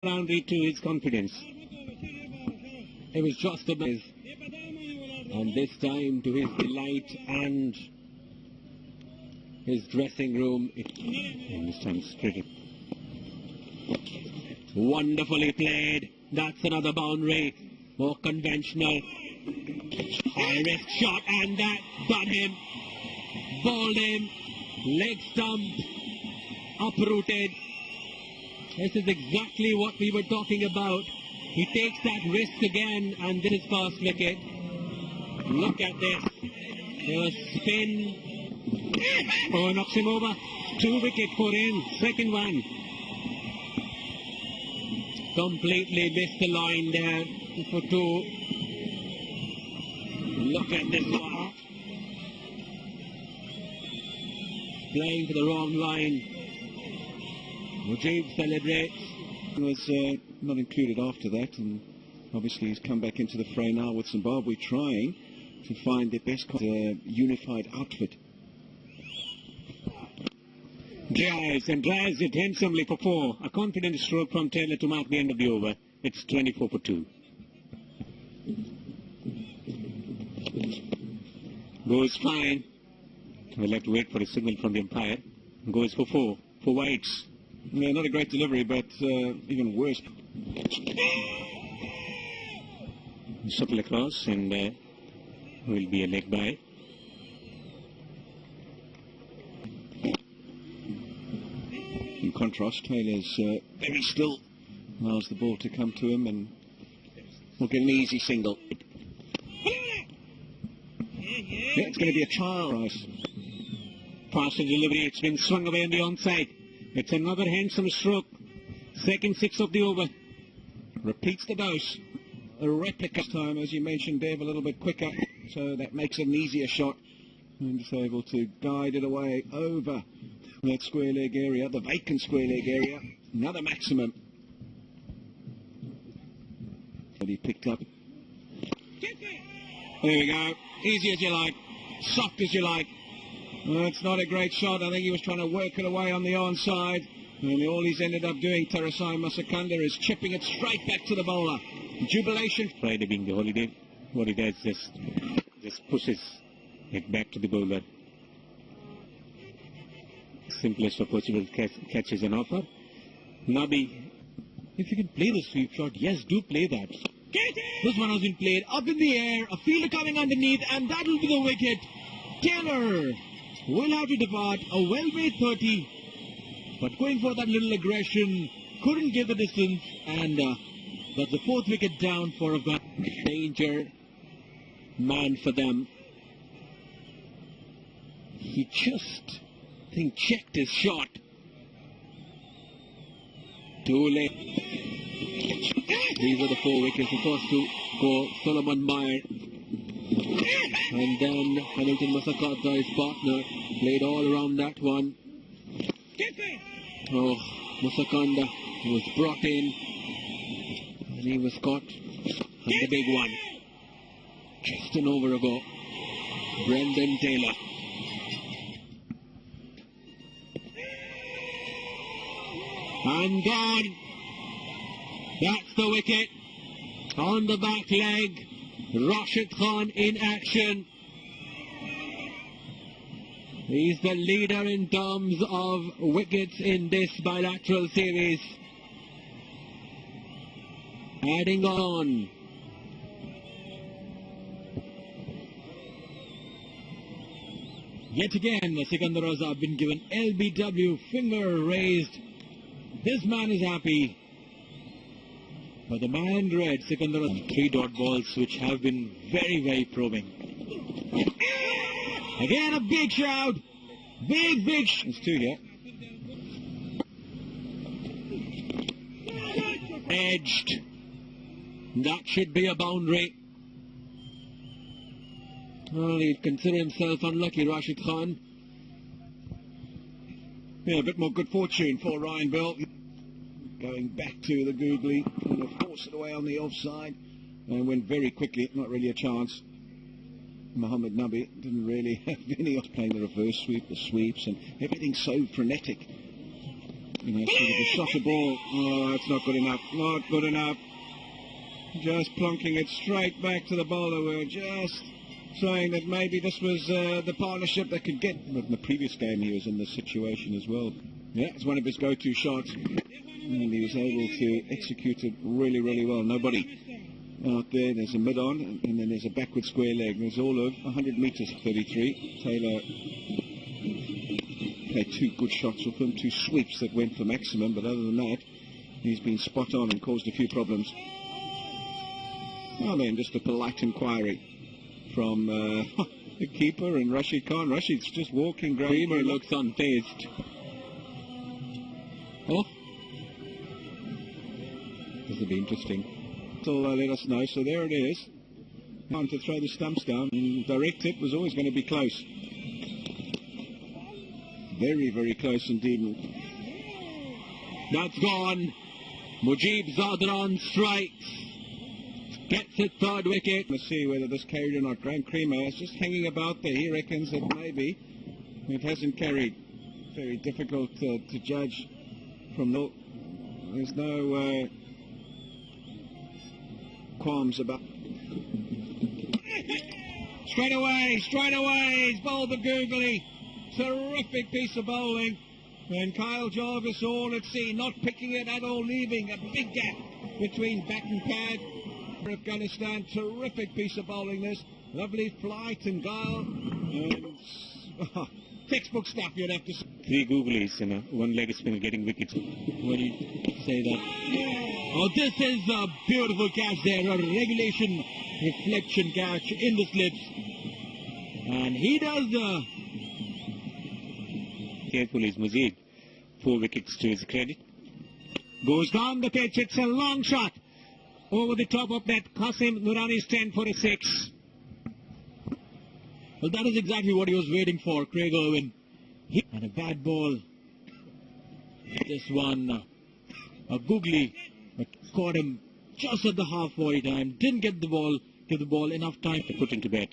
Boundary to his confidence. It was just a miss. And this time, to his delight and his dressing room, and this time it's pretty. Wonderfully played. That's another boundary. More conventional. High risk shot, and that got him. Bowled him. Leg stump. Uprooted. This is exactly what we were talking about. He takes that risk again, and this is first wicket. Look at this. There was spin. Oh, knocks him over. 2 wicket for him. Second one. Completely missed the line there for 2. Look at this one. Playing for the wrong line. Mujib celebrates. He was not included after that, and obviously he's come back into the fray now with Zimbabwe trying to find their best unified outfit. Drives it handsomely for 4. A confident stroke from Taylor to mark the end of the over. It's 24 for 2. Goes fine. We'll have to wait for a signal from the umpire. Goes for 4. 4 wides. Yeah, not a great delivery, but even worse. Shuttle across, and will be a leg by. In contrast, Taylor's very still. Allows the ball to come to him, and we'll get an easy single. Yeah, it's going to be a child. Price. Faster delivery. It's been swung away on the onside. It's another handsome stroke. Second 6 of the over. Repeats the dose. A replica time, as you mentioned, Dave, a little bit quicker. So that makes it an easier shot. And just able to guide it away over that square leg area, the vacant square leg area. Another maximum. That he picked up. There we go. Easy as you like. Soft as you like. Well, it's not a great shot. I think he was trying to work it away on the onside. And all he's ended up doing, Tarasai Masakanda, is chipping it straight back to the bowler. Jubilation. Friday being the holiday, what he does just pushes it back to the bowler. Simplest of possible catches an offer. Nabi, if you can play the sweep shot, yes, do play that. This one has been played up in the air, a fielder coming underneath, and that will be the wicket. Taylor will have to depart, a well-made 30, but going for that little aggression, couldn't give the distance, and that's the 4th wicket down for a danger man for them. He just, I think, checked his shot. Too late. These are the 4 wickets. The first to go, Solomon Meyer. And then Hamilton Masakanda, his partner, played all around that one. Oh, Masakanda was brought in, and he was caught. And the big one, just an over ago, Brendan Taylor. And gone. That's the wicket. On the back leg, Rashid Khan in action. He's the leader in terms of wickets in this bilateral series. Adding on. Yet again, the Sikandar Raza have been given LBW, finger raised. This man is happy. But the man in red, Sikandar Raza, 3 dot balls which have been very, very probing. Again, a big shout. Big shout. There's 2 here. Edged. That should be a boundary. Well, he'd consider himself unlucky, Rashid Khan. Yeah, a bit more good fortune for Ryan Bell. Going back to the googly, trying to force it away on the offside. And went very quickly, not really a chance. Mohammed Nabi didn't really have any playing the reverse sweep, the sweeps, and everything so frenetic. You know, sort of a shot a ball. Oh, that's not good enough. Not good enough. Just plonking it straight back to the bowler. We're just saying that maybe this was the partnership that could get. But in the previous game, he was in this situation as well. Yeah, it's one of his go-to shots. And he was able to execute it really, really well. Nobody out there. There's a mid-on, and then there's a backward square leg. There's all of 100 metres, 33. Taylor had two good shots with him, two sweeps that went for maximum, but other than that, he's been spot on and caused a few problems. Well then, just a polite inquiry from the keeper and Rashid Khan. Rashid's just walking. Creamer looks unfazed. Oh, this will be interesting. So let us know. So there it is. Time to throw the stumps down. And direct hit was always going to be close. Very, very close indeed. That's gone. Mujib Zadran strikes. Gets it third wicket. Let's see whether this carried or not. Graham Creamer is just hanging about there. He reckons that maybe it hasn't carried. Very difficult to judge from the... There's no qualms about... Straight away, he's bowled the googly. Terrific piece of bowling. And Kyle Jarvis all at sea, not picking it at all, leaving a big gap between bat and pad. Afghanistan, terrific piece of bowling this. Lovely flight and guile. And textbook stuff, you'd have to say. 3 googlies and one leg spinner getting wickets. When you say that. Oh, this is a beautiful catch there, a regulation reflection catch in the slips. And he does the... Careful is Mujib. 4 wickets to his credit. Goes down the pitch, it's a long shot. Over the top of that, Qasim Nurani's 10 for a 6. Well, that is exactly what he was waiting for, Craig Irwin. And a bad ball. This one, a googly, but caught him just at the halfway time. Didn't give the ball enough time to put into bed.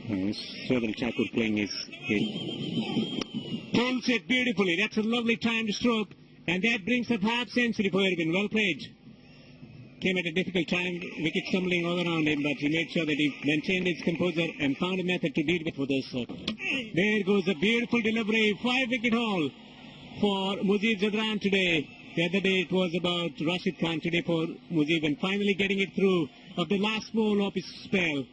Shardul Thakur playing his hit. Pulls it beautifully. That's a lovely timed stroke. And that brings up half century for Irwin. Well played. Came at a difficult time, wicket stumbling all around him, but he made sure that he maintained his composure and found a method to deal with for this. There goes a beautiful delivery, 5-wicket haul for Mujib Zadran today. The other day it was about Rashid Khan, today for Mujib, and finally getting it through of the last ball of his spell.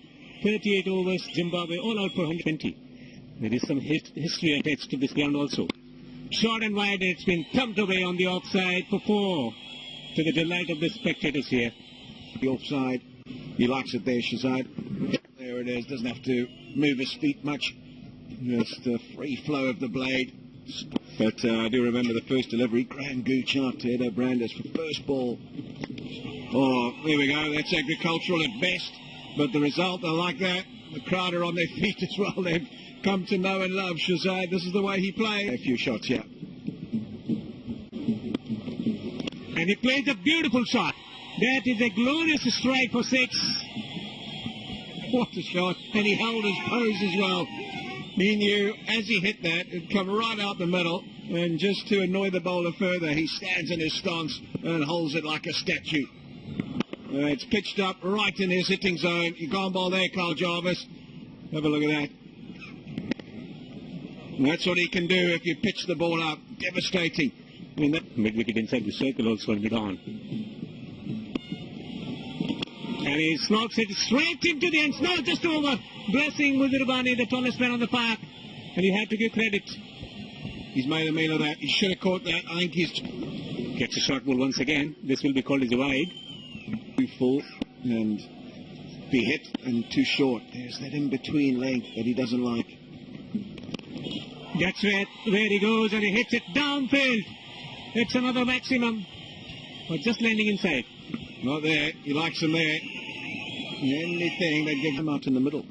38 overs, Zimbabwe all out for 120. There is some history attached to this ground also. Short and wide, it's been thumped away on the offside for 4, to the delight of the spectators here. The offside, he likes it there, Shazad. There it is, doesn't have to move his feet much. Just a free flow of the blade. But I do remember the first delivery, Graham Gooch out to Edo Brandes for first ball. Oh, there we go, that's agricultural at best. But the result, I like that. The crowd are on their feet as well. They've come to know and love Shazad. This is the way he plays. A few shots, yeah. And he plays a beautiful shot. That is a glorious strike for 6. What a shot. And he held his pose as well. He knew as he hit that, it'd come right out the middle. And just to annoy the bowler further, he stands in his stance and holds it like a statue. It's pitched up right in his hitting zone. You can't bowl there, Kyle Jarvis. Have a look at that. And that's what he can do if you pitch the ball up. Devastating. I mean, that mid-wicket inside the circle also will be gone. And he slots it straight into the end. No, just over. Blessing Muzirbani, the tallest man on the park. And you have to give credit. He's made a meal of that. He should have caught that. I think he's... Gets a short ball once again. This will be called as a wide. Too full and be hit and too short. There's that in-between length that he doesn't like. That's where he goes, and he hits it downfield. It's another maximum. But just landing inside. Not there. He likes them there. Anything that gives him out in the middle.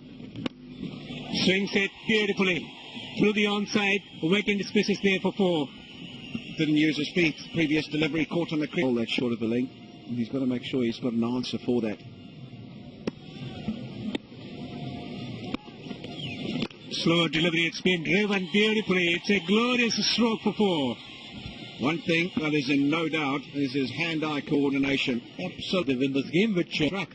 Swings it beautifully through the onside. Vacant spaces there for 4. Didn't use his feet. Previous delivery caught on the crease. All that short of the leg. And he's got to make sure he's got an answer for that. slower delivery. It's been driven beautifully. It's a glorious stroke for 4. One thing that is in no doubt is his hand-eye coordination. Absolutely win this game with track.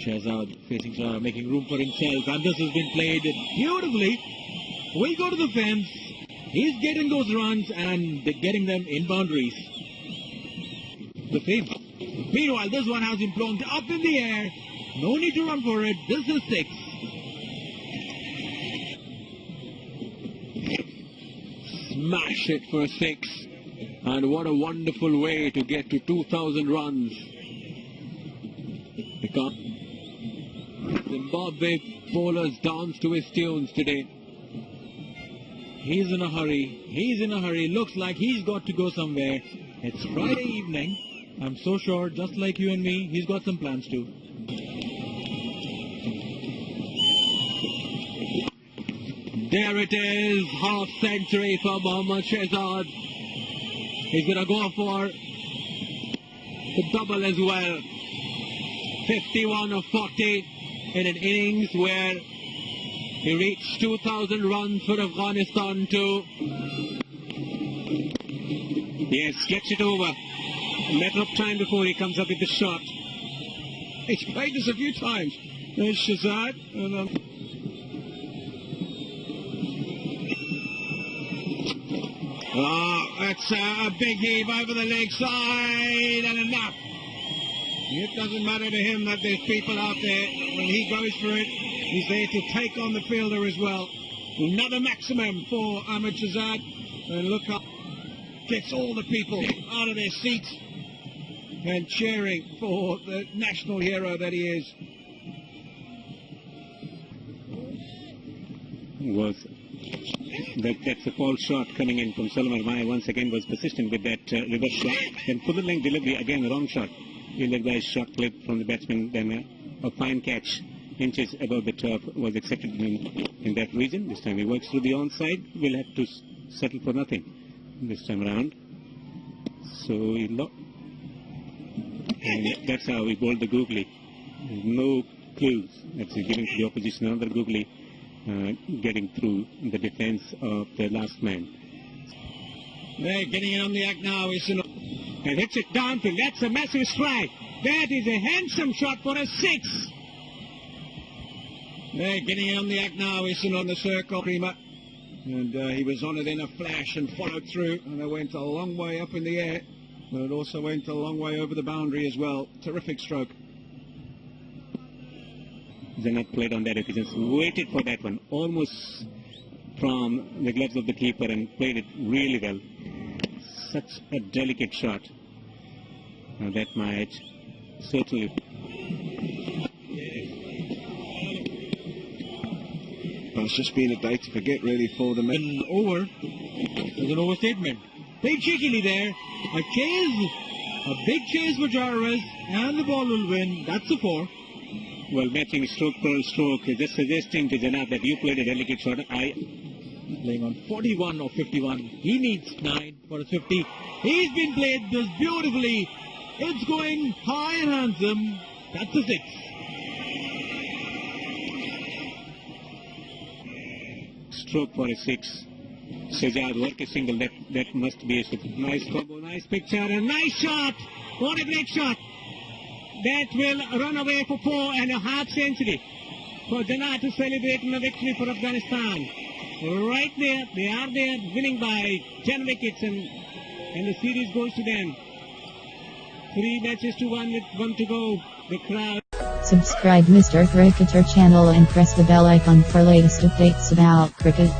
Shahzad facing making room for himself, and this has been played beautifully. We go to the fence. He's getting those runs and getting them in boundaries. The fence. Meanwhile, this one has been blown up in the air. No need to run for it. This is 6. Smash it for 6. And what a wonderful way to get to 2,000 runs. Because Zimbabwe bowlers dance to his tunes today. He's in a hurry. He's in a hurry. Looks like he's got to go somewhere. It's Friday evening. I'm so sure, just like you and me, he's got some plans too. There it is. Half century for Mohammad Shahzad. He's going to go for the double as well. 51 of 40 in an innings where he reached 2,000 runs for Afghanistan too. Yes, gets it over. A matter of time before he comes up with the shot. He's played this a few times. There's Shahzad. Oh, that's a big heave over the leg side and enough. It doesn't matter to him that there's people out there. When he goes for it, he's there to take on the fielder as well. Another maximum for Ahmed Shahzad. And look up, gets all the people out of their seats and cheering for the national hero that he is. That's a false shot coming in from Salman Mai. Once again was persistent with that reverse shot. Then full length delivery, again the wrong shot. Fielded by a shot clip from the batsman. Then a fine catch inches above the turf was accepted in that region. This time he works through the onside. We'll have to settle for nothing this time around. So and that's how we bowled the googly. No clues. That's giving to the opposition another googly, getting through the defence of the last man. They're getting it on the act now. And hits it downfield. That's a massive strike. That is a handsome shot for a 6. They're getting it on the act now. Isn't on the circle, Creamer. And he was on it in a flash and followed through. And it went a long way up in the air. But it also went a long way over the boundary as well. Terrific stroke. Janat played on that. If he just waited for that one, almost from the gloves of the keeper, and played it really well. Such a delicate shot. That might certainly. Well, it's just been a day to forget, really, for the men. Over. There's an overstatement. Played cheekily there. A chase, a big chase for Jarvis, and the ball will win. That's a 4. Well, matching stroke for stroke, just suggesting to Janat that you played a delicate shot. Playing on 41 or 51. He needs 9 for a 50. He's been played this beautifully. It's going high and handsome. That's a 6. Stroke for a 6. Shahzad work a single. That must be a nice combo, nice picture, and nice shot. What a great shot. That will run away for 4.5 century for Janat to celebrate a victory for Afghanistan. Right there, they are there, winning by 10 wickets, and the series goes to them. 3 matches to 1 with 1 to go. The crowd. Subscribe Mr. Cricketer channel and press the bell icon for latest updates about cricket.